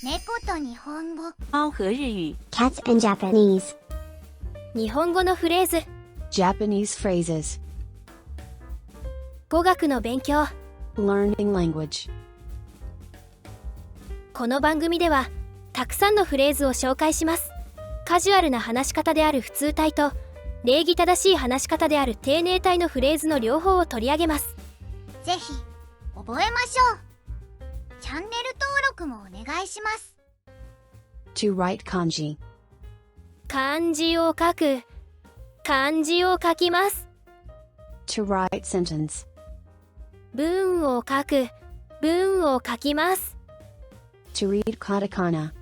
猫と日本語。猫和日语 Cats in Japanese. 日本語のフレーズ、 Japanese phrases. 語学の勉強。 Learning language. この番組ではたくさんのフレーズを紹介します。カジュアルな話し方である普通体と礼儀正しい話し方である丁寧体のフレーズの両方を取り上げます。ぜひ覚えましょう。チャンネル登録もお願いします。 To write kanji. 漢字を書く、漢字を書きます。 To write sentence. 文を書く、文を書きます。 To read katakana.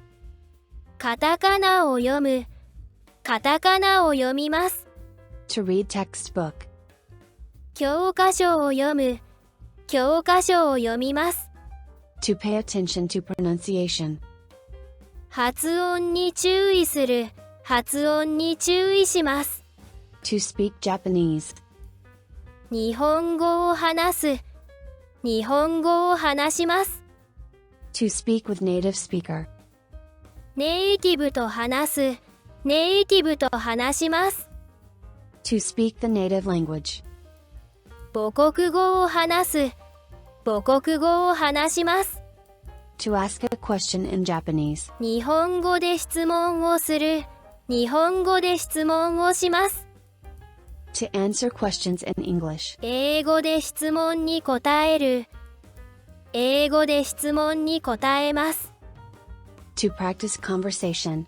カタカナを読む、カタカナを読みます。 To read textbook. 教科書を読む、教科書を読みます。 To pay attention to pronunciation. 発音に注意する、発音に注意します。 To speak Japanese. 日本語を話す、日本語を話します。 To speak with native speaker. ネイティブと話す、ネイティブと話します。 To speak the native language. 母国語を話す、母国語を話します。 To ask a question in Japanese. 日本語で質問をする、日本語で質問をします。 To answer questions in English. 英語で質問に答える、英語で質問に答えます。 To practice conversation.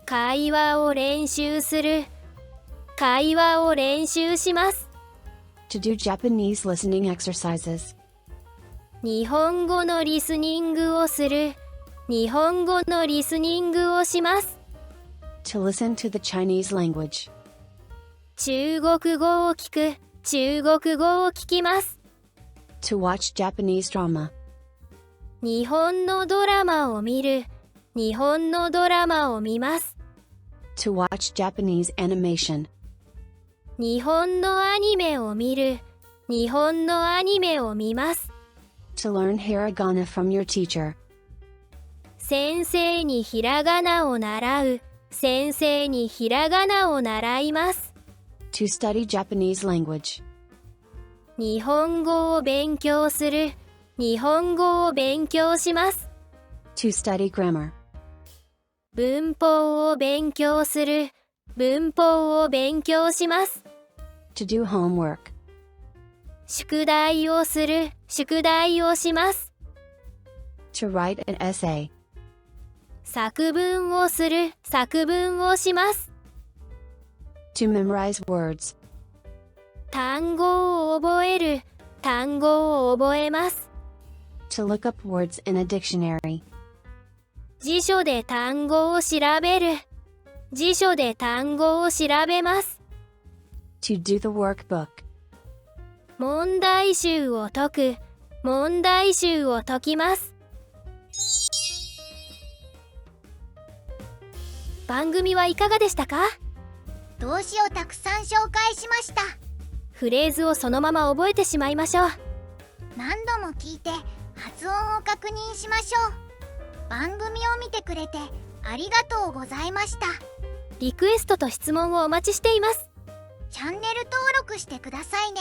会話を練習する、会話を練習します。 To do Japanese listening exercises. 日本語のリスニングをする、日本語のリスニングをします。 To listen to the Chinese language. 中国語を聞く、中国語を聞きます。 To watch Japanese drama. 日本のドラマを見る、日本のドラマを見ます。 To watch Japanese animation. 日本のアニメを見る、日本のアニメを見ます。 To learn hiragana from your teacher. 先生にひらがなを習う、先生にひらがなを習います。 To study Japanese language. 日本語を勉強する、日本語を勉強します。 To study grammar. 文法を勉強する、文法を勉強します。 To do homework. 宿題をする、宿題をします。 To write an essay. 作文をする、作文をします。 To memorize words. 単語を覚える、単語を覚えます。 To look up words in a dictionary. 辞書で単語を調べる、辞書で単語を調べます。 To do the workbook. 問題集を解く、問題集を解きます。番組はいかがでしたか？動詞をたくさん紹介しました。フレーズをそのまま覚えてしまいましょう。何度も聞いて発音を確認しましょう。番組を見てくれてありがとうございました。リクエストと質問をお待ちしています。チャンネル登録してくださいね。